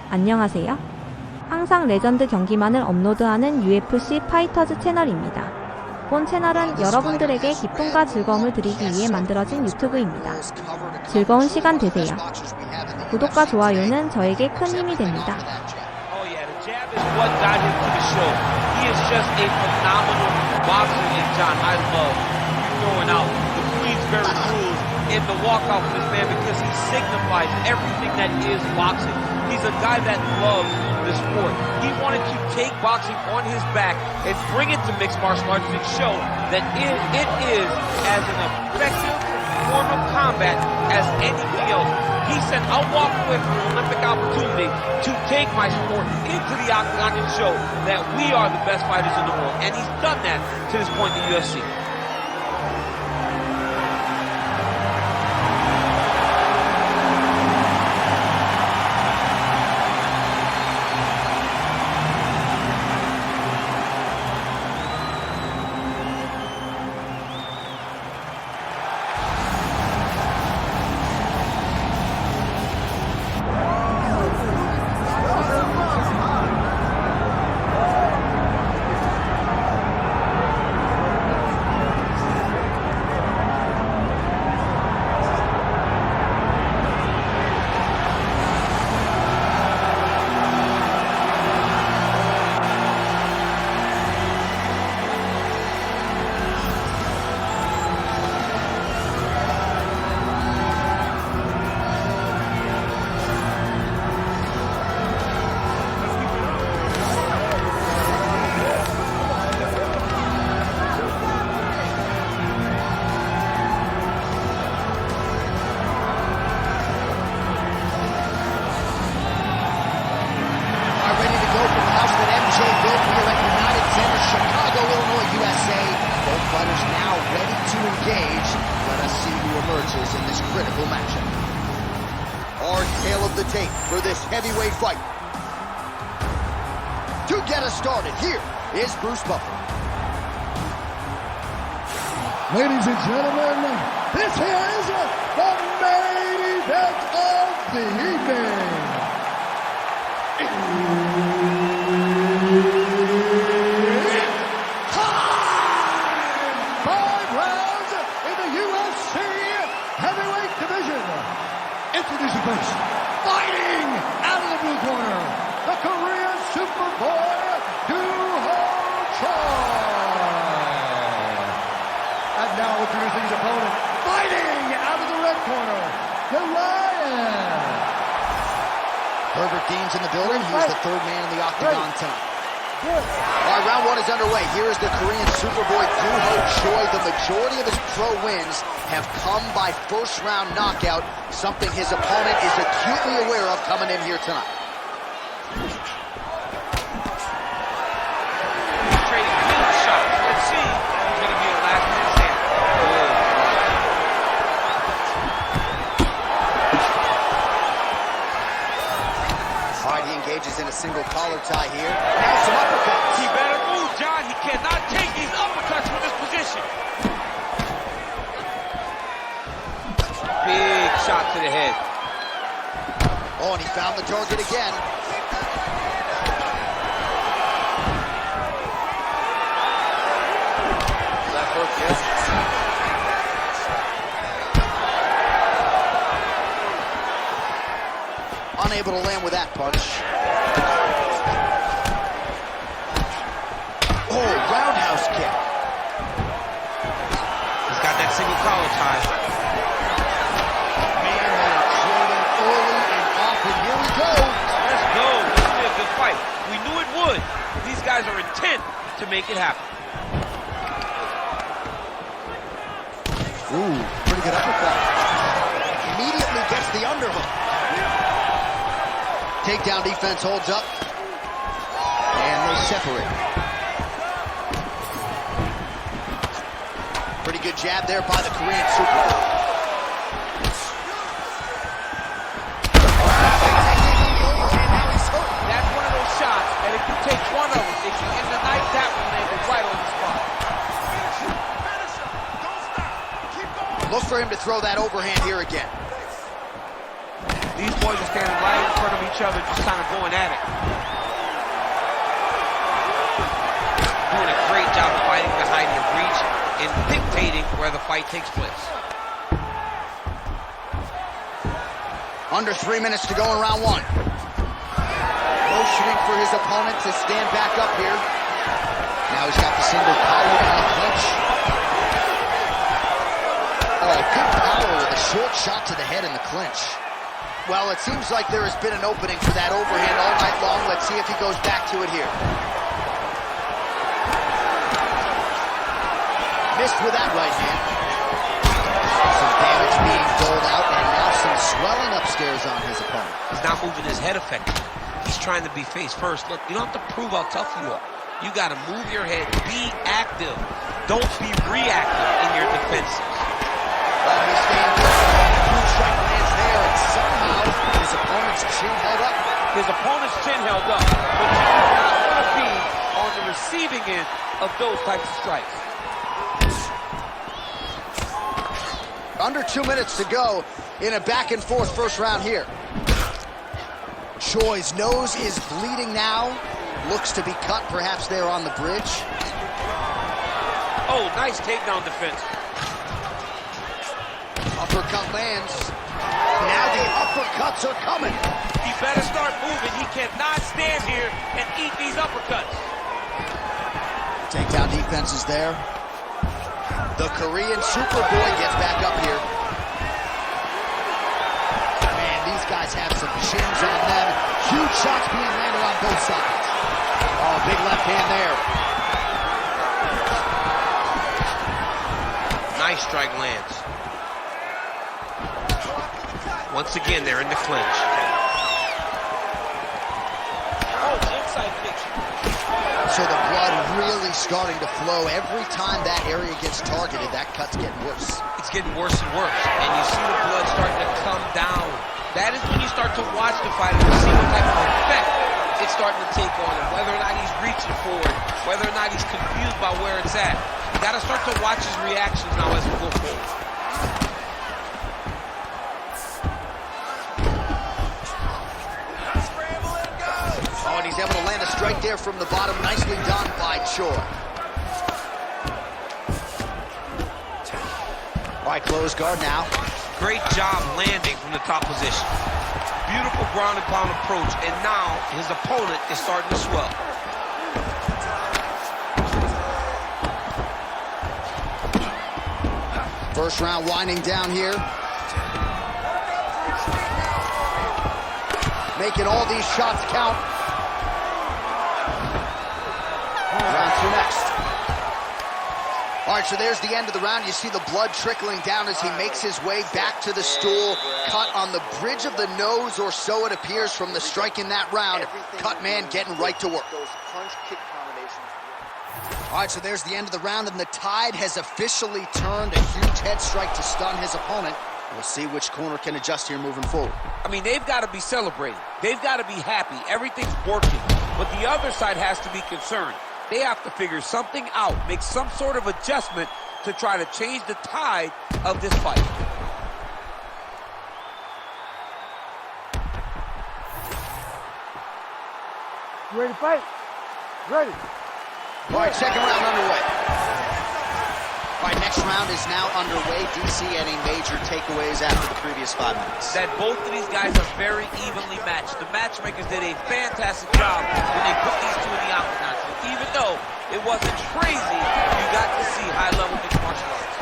안녕하세요. 항상 레전드 경기만을 업로드하는 UFC 파이터즈 채널입니다. 본 채널은 여러분들에게 기쁨과 즐거움을 드리기 위해 만들어진 유튜브입니다. 즐거운 시간 되세요. 구독과 좋아요는 저에게 큰 힘이 됩니다. In the walk-off with this man because he signifies everything that is boxing. He's a guy that loves the sport. He wanted to take boxing on his back and bring it to mixed martial arts and show that it is as an effective form of combat as anything else. He said, I'll walk away from an Olympic opportunity to take my sport into the octagon and show that we are the best fighters in the world. And he's done that to this point in the UFC. In this critical matchup. Our tale of the tape for this heavyweight fight. To get us started, here is Bruce Buffer. Ladies and gentlemen, this is the main event of the evening. Introducing first, fighting out of the blue corner, the Korean Superboy, Choi. And now introducing his opponent, fighting out of the red corner, the Lion. Herbert Dean's in the building. He's the third man in the octagon tonight. All right, round one is underway. Here is the Korean Superboy, Choi. The majority of his pro wins have come by first-round knockout, something his opponent is acutely aware of coming in here tonight. He's trading huge shots. Let's see who's going to be the last man standing. All right, he engages in a single collar tie here. Now some uppercuts. He better move, John. He cannot take these uppercuts from this position. Big shot to the head. Oh, and he found the target again. Left hook, yes. Unable to land with that punch. Oh, roundhouse kick. He's got that single collar tie. Fight. We knew it would. These guys are intent to make it happen. Ooh, pretty good uppercut. Immediately gets the underhook. Takedown defense holds up. And they separate. Pretty good jab there by the Korean Superboy. And if you take one of them, if you end the night, that one landed right on the spot. Look for him to throw that overhand here again. These boys are standing right in front front of each other, just kind of going at it. Doing a great job of fighting behind the reach and dictating where the fight takes place. Under 3 minutes to go in round one. Motioning for his opponent to stand back up here. Now he's got the single power and a clinch. Oh, good power with a short shot to the head in the clinch. Well, it seems like there has been an opening for that overhand all night long. Let's see if he goes back to it here. Missed with that right hand. Some damage being doled out, and now some swelling upstairs on his opponent. He's not moving his head effectively. He's trying to be face first. Look, you don't have to prove how tough you are. You got to move your head. Be active. Don't be reactive in your defenses. Well, he's staying good. Huge strike lands there, and somehow his opponent's chin held up. His opponent's chin held up, but you do not want to be on the receiving end of those types of strikes. Under 2 minutes to go in a back-and-forth first round here. Choi's nose is bleeding now. Looks to be cut, perhaps there on the bridge. Oh, nice takedown defense. Uppercut lands. Now the uppercuts are coming. He better start moving. He cannot stand here and eat these uppercuts. Takedown defense is there. The Korean Superboy gets back up here. Man, these guys have some chins on them. Huge shots being landed on both sides. Oh, big left hand there. Nice strike lands. Once again, they're in the clinch. Oh, inside kick. So the blood really starting to flow. Every time that area gets targeted, that cut's getting worse. It's getting worse and worse. And you see the blood starting to come down. That is when you start to watch the fight and see what type of effect it's starting to take on him. Whether or not he's reaching for it, whether or not he's confused by where it's at. You got to start to watch his reactions now as we go forward. Oh, and he's able to land a strike there from the bottom. Nicely done by Choi. All right, close guard now. Great job landing from the top position. Beautiful ground and pound approach, and now his opponent is starting to swell. First round winding down here. Making all these shots count. Round two next. All right, so there's the end of the round. You see the blood trickling down as he makes his way back to the stool. Cut on the bridge of the nose, or so it appears from the strike in that round. Cut man getting right to work. All right, so there's the end of the round, and the tide has officially turned. A huge head strike to stun his opponent. We'll see which corner can adjust here moving forward. I mean, they've got to be celebrating. They've got to be happy. Everything's working. But the other side has to be concerned. They have to figure something out, make some sort of adjustment to try to change the tide of this fight. You ready to fight? Ready. All right, second round underway. All right, next round is now underway. DC, any major takeaways after the previous 5 minutes? That both of these guys are very evenly matched. The matchmakers did a fantastic job when they put these two in the octagon. So even though it wasn't crazy, you got to see high-level mixed martial arts.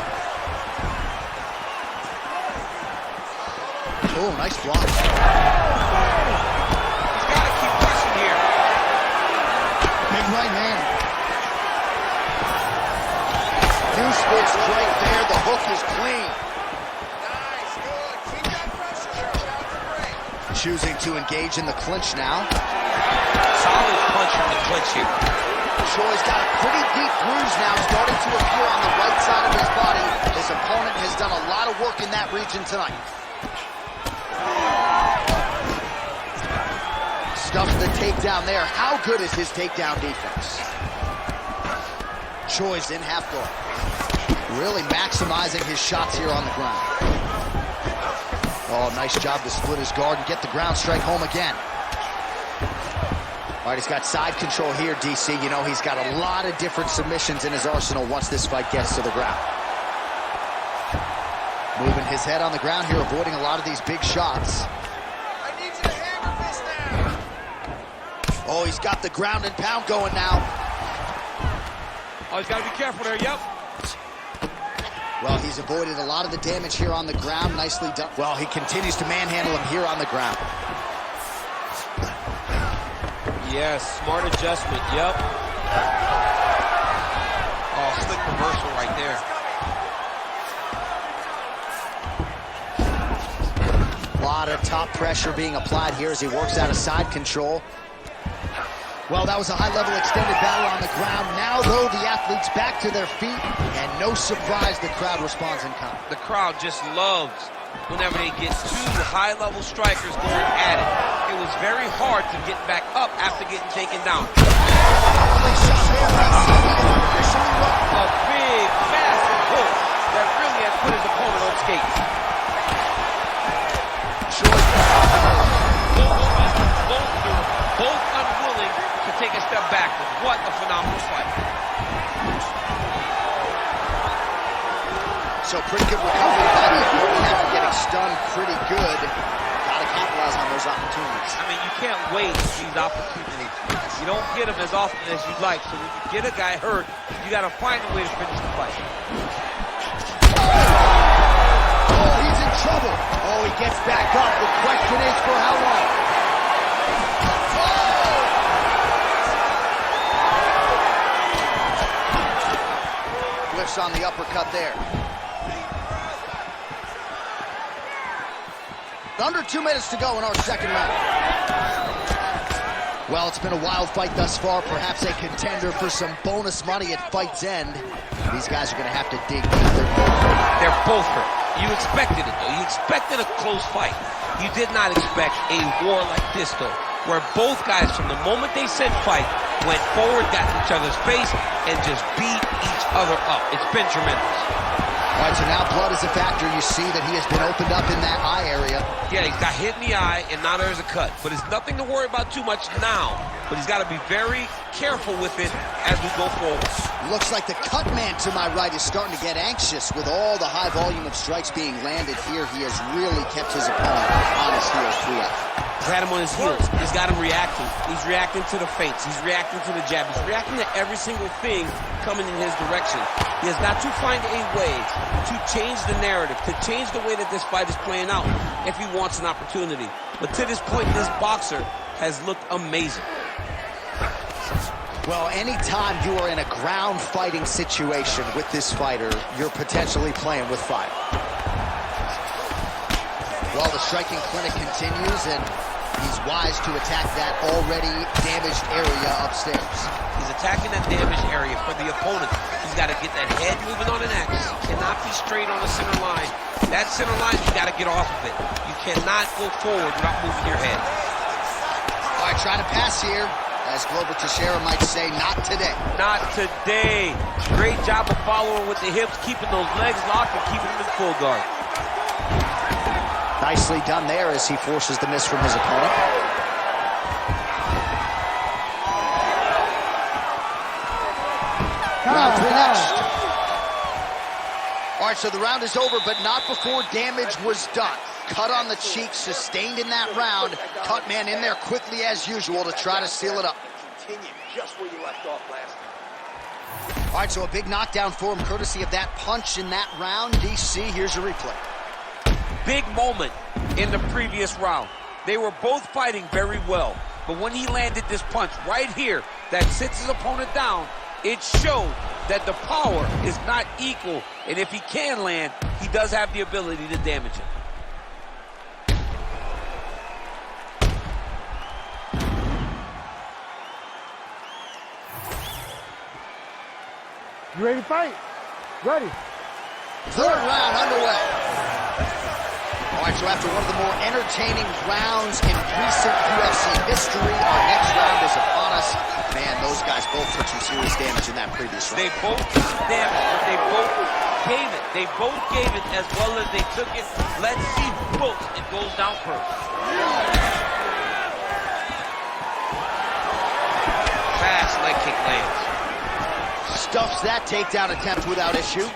Oh, nice block. He's got to keep pushing here. Big right hand. New split strike there. The hook is clean. Nice, good. Keep that pressure there. Out the ring. Choosing to engage in the clinch now. Solid punch from the clinch here. Choi's got a pretty deep bruise now starting to appear on the right side of his body. His opponent has done a lot of work in that region tonight. Stuffs the takedown there. How good is his takedown defense? Choi's in half guard. Really maximizing his shots here on the ground. Oh, nice job to split his guard and get the ground strike home again. All right, he's got side control here, DC. You know, he's got a lot of different submissions in his arsenal once this fight gets to the ground. Moving his head on the ground here, avoiding a lot of these big shots. I need you to hammer this now. Oh, he's got the ground and pound going now. Oh, he's got to be careful there, yep. Well, he's avoided a lot of the damage here on the ground. Nicely done. Well, he continues to manhandle him here on the ground. Yes, smart adjustment, yep. Oh, slick reversal right there. A lot of top pressure being applied here as he works out of side control. Well, that was a high-level extended battle on the ground. Now, though, the athlete's back to their feet, and no surprise the crowd responds in kind. The crowd just loves whenever they get two high-level strikers going at it. It was very hard to get back up after getting taken down. A big, massive hook that really has put his opponent on skates. Both unwilling to take a step backwards. What a phenomenal fight. So pretty good recovery by the opponent after getting stunned pretty good. Gotta capitalize on those opportunities. I mean, you can't waste these opportunities. You don't get them as often as you'd like. So when you get a guy hurt, you gotta find a way to finish the fight. Oh, he's in trouble. Oh, he gets back up. The question is for how long? Whiffs on the uppercut there. Under 2 minutes to go in our second round. Well, it's been a wild fight thus far. Perhaps a contender for some bonus money at fight's end. These guys are going to have to dig deep. They're both hurt. You expected it, though. You expected a close fight. You did not expect a war like this, though, where both guys, from the moment they said fight, went forward, got in each other's face, and just beat each other up. It's been tremendous. All right, so now blood is a factor. You see that he has been opened up in that eye area. Yeah, he's got hit in the eye, and now there's a cut. But it's nothing to worry about too much now. But he's got to be very careful with it as we go forward. Looks like the cut man to my right is starting to get anxious with all the high volume of strikes being landed here. He has really kept his opponent on his heels throughout. He's had him on his heels. He's got him reacting. He's reacting to the feints. He's reacting to the jab. He's reacting to every single thing coming in his direction. He has got to find a way to change the narrative, to change the way that this fight is playing out if he wants an opportunity. But to this point, this boxer has looked amazing. Well, anytime you are in a ground fighting situation with this fighter, you're potentially playing with fire. Well, the striking clinic continues, and he's wise to attack that already damaged area upstairs. He's attacking that damaged area for the opponent. He's got to get that head moving on an axis. He cannot be straight on the center line. That center line, you got to get off of it. You cannot go forward without moving your head. All right, trying to pass here. As Glover Teixeira might say, not today. Not today. Great job of following with the hips, keeping those legs locked and keeping them in full guard. Nicely done there as he forces the miss from his opponent. Round 3 next. All right, so the round is over, but not before damage was done. Cut on the cheek, sustained in that round. Cut man in there quickly as usual to try to seal it up. Continue just where you left off last time. All right, so a big knockdown for him, courtesy of that punch in that round. DC, here's a replay. Big moment in the previous round. They were both fighting very well, but when he landed this punch right here that sits his opponent down, it showed that the power is not equal, and if he can land, he does have the ability to damage him. You ready to fight? Ready. Third round underway. All right, so after one of the more entertaining rounds in recent UFC history, our next round is upon us. Man, those guys both took some serious damage in that previous round. They both took damage, but they both gave it. They both gave it as well as they took it. Let's see who goes and goes down first. Fast leg kick lands. Stuffs that takedown attempt without issue.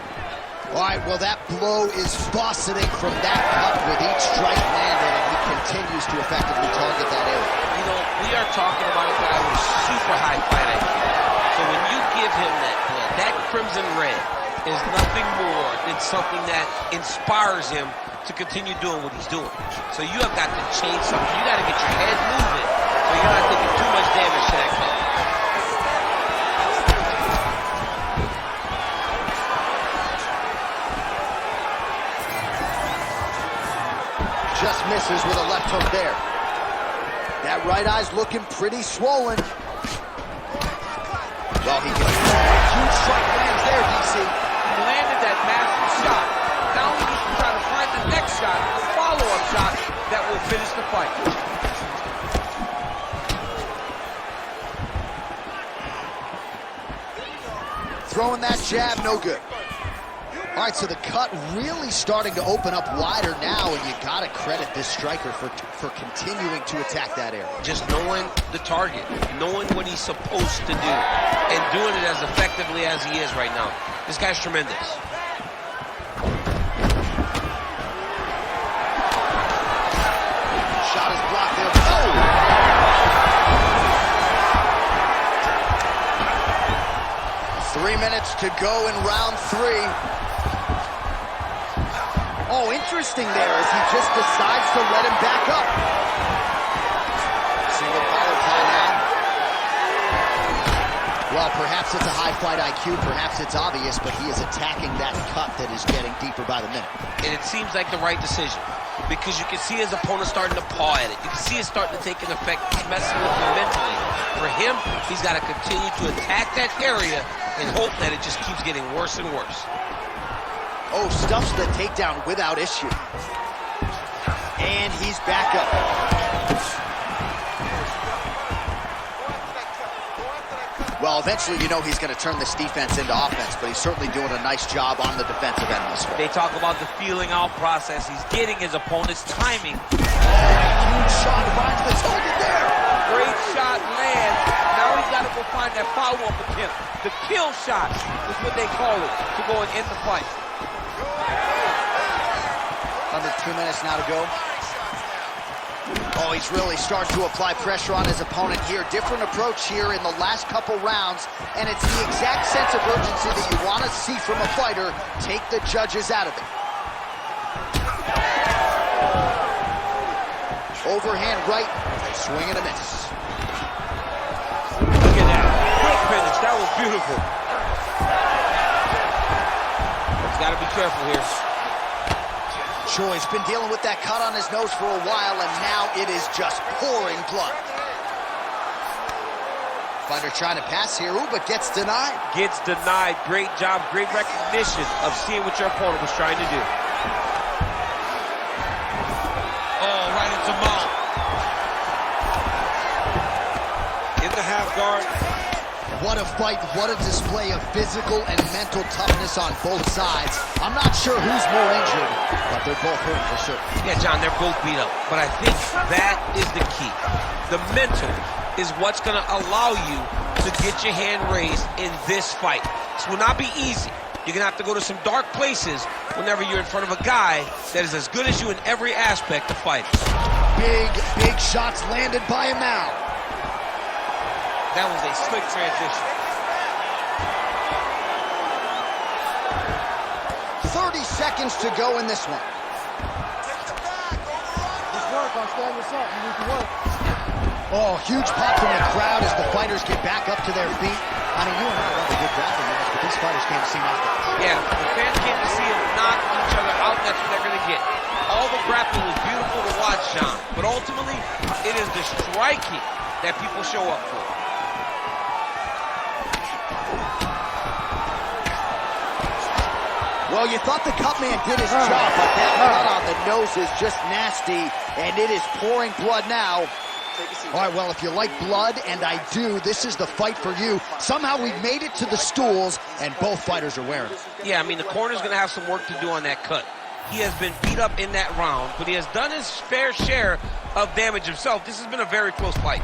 All right, well, that blow is fauceting from that cut with each strike landed, and he continues to effectively target that area. You know, we are talking about a guy with super high fight IQ. So when you give him that blood, that crimson red is nothing more than something that inspires him to continue doing what he's doing. So you have got to change something. You got to get your head moving so you're not taking too much damage to that cut. Just misses with a left hook there. That right eye's looking pretty swollen. Well, he gets huge strike lands there, DC. He landed that massive shot. Now he needs to try to find the next shot, the follow-up shot that will finish the fight. Throwing that jab, no good. All right, so the cut really starting to open up wider now, and you got to credit this striker for continuing to attack that area. Just knowing the target, knowing what he's supposed to do, and doing it as effectively as he is right now. This guy's tremendous. Shot is blocked there. Oh! 3 minutes to go in round 3. Oh, interesting there as he just decides to let him back up. Single collar tie now. Well, perhaps it's a high fight IQ, perhaps it's obvious, but he is attacking that cut that is getting deeper by the minute. And it seems like the right decision because you can see his opponent starting to paw at it. You can see it starting to take an effect. He's messing with him mentally. For him, he's got to continue to attack that area and hope that it just keeps getting worse and worse. Oh, stuffs the takedown without issue. And he's back up. Well, eventually you know he's going to turn this defense into offense, but he's certainly doing a nice job on the defensive end this way. They talk about the feeling out process. He's getting his opponent's timing. Huge shot finds the target there. Great shot lands. Now he's got to go find that follow-up attempt. The kill shot is what they call it to go and end the fight. Under 2 minutes now to go. Oh, he's really starting to apply pressure on his opponent here. Different approach here in the last couple rounds, and it's the exact sense of urgency that you want to see from a fighter. Take the judges out of it. Overhand right, swing and a miss. Look at that. Quick finish. That was beautiful. He's got to be careful here. Choi's been dealing with that cut on his nose for a while, and now it is just pouring blood. Fighter trying to pass here, but gets denied. Gets denied. Great job, great recognition of seeing what your opponent was trying to do. Oh, right into mount. In the half guard. What a fight, what a display of physical and mental toughness on both sides. I'm not sure who's more injured, but they're both hurt for sure. Yeah, John, they're both beat up. But I think that is the key. The mental is what's going to allow you to get your hand raised in this fight. This will not be easy. You're going to have to go to some dark places whenever you're in front of a guy that is as good as you in every aspect of fighting. Big shots landed by him now. That was a slick transition. 30 seconds to go in this one. Just work on standing this up. You need to work. Oh, huge pop from the crowd as the fighters get back up to their feet. I mean, you and I love a good grappling match, but these fighters came to see knockouts. Yeah, the fans came to see them knock each other out. That's what they're going to get. All the grappling was beautiful to watch, John. But ultimately, it is the striking that people show up for. Well, you thought the cut man did his job, but that cut on the nose is just nasty, and it is pouring blood now All right, well, if you like blood, and I do, this is the fight for you. Somehow we've made it to the stools, and both fighters are wearing it. Yeah, I mean, the corner's going to have some work to do on that cut. He has been beat up in that round, but he has done his fair share of damage himself. This has been a very close fight.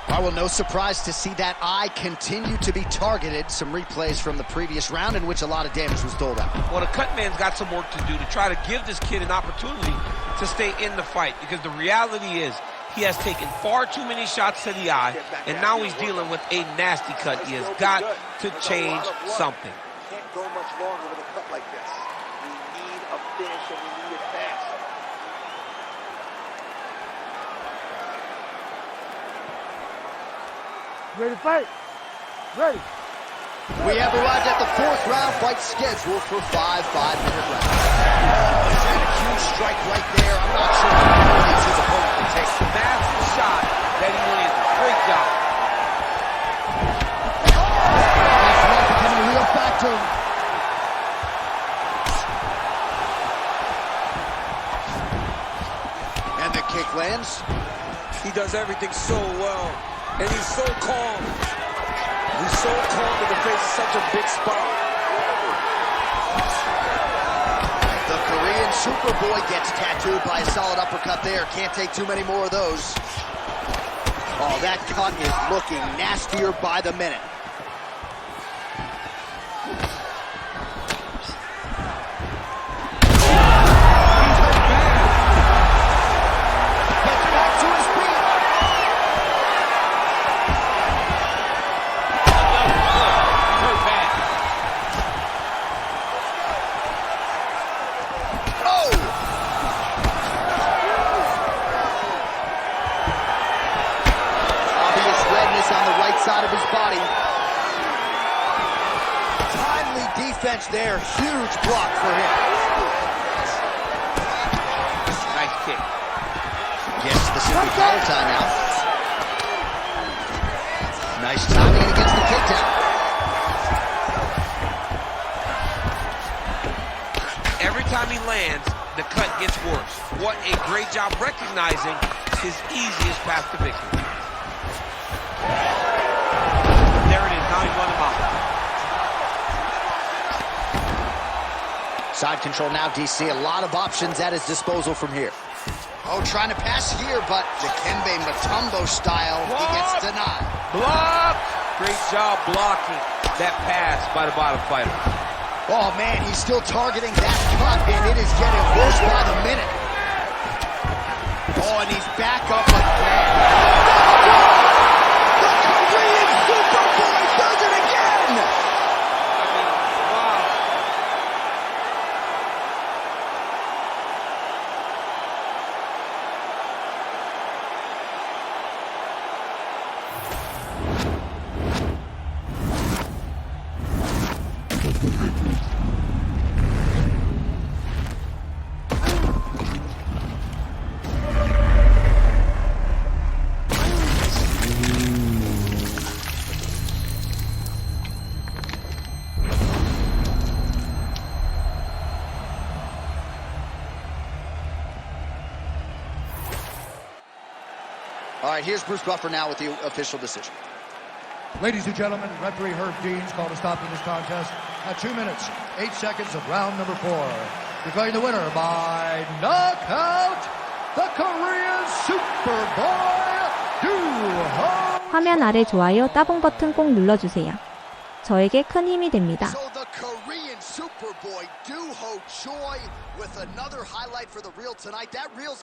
Well, no surprise to see that eye continue to be targeted. Some replays from the previous round in which a lot of damage was doled out. Well, the cut man's got some work to do to try to give this kid an opportunity to stay in the fight, because the reality is he has taken far too many shots to the eye, and now he's dealing with a nasty cut. He has got to change something. Can't go much longer with a cut like this. We need a finish, and we need it fast. Ready to fight? Ready. We have arrived at the fourth round fight scheduled for 5 5-minute rounds. Oh, he's had a huge strike right there. I'm not sure what his opponent can take. Massive shot that he went in. Great job. That's not becoming a real factor. And the kick lands. He does everything so well, and he's so calm. He's so calm in the face of such a big spot. The Korean Superboy gets tattooed by a solid uppercut there. Can't take too many more of those. Oh, that cut is looking nastier by the minute. Gets back to his feet. Hurt bad. Oh! Obvious redness on the right side of his body. Timely defense there. Huge block for him. Nice kick. Gets the super power timeout. Nice timing and gets the takedown. Every time he lands, the cut gets worse. What a great job recognizing his easiest path to victory. There it is. Now he won him out. Side control now, DC. A lot of options at his disposal from here. Oh, trying to pass here, but the Kembe Mutombo style, he gets denied. Block! Great job blocking that pass by the bottom fighter. Oh, man, he's still targeting that cut, and it is getting worse by the minute. Oh, and he's back up again. The Korean Superboy does it again! I mean, wow. All right, here's Bruce Buffer now with the official decision. Ladies and gentlemen, referee Herb Dean's called a stop to this contest at 2 minutes, 8 seconds of round number 4. Declaring the winner by knockout, the Korean Superboy, Duho. 화면 아래 좋아요 따봉 버튼 꼭 눌러주세요. 저에게 큰 힘이 됩니다. So the Korean Superboy, Duho Choi, with another highlight for the reel tonight. That reel's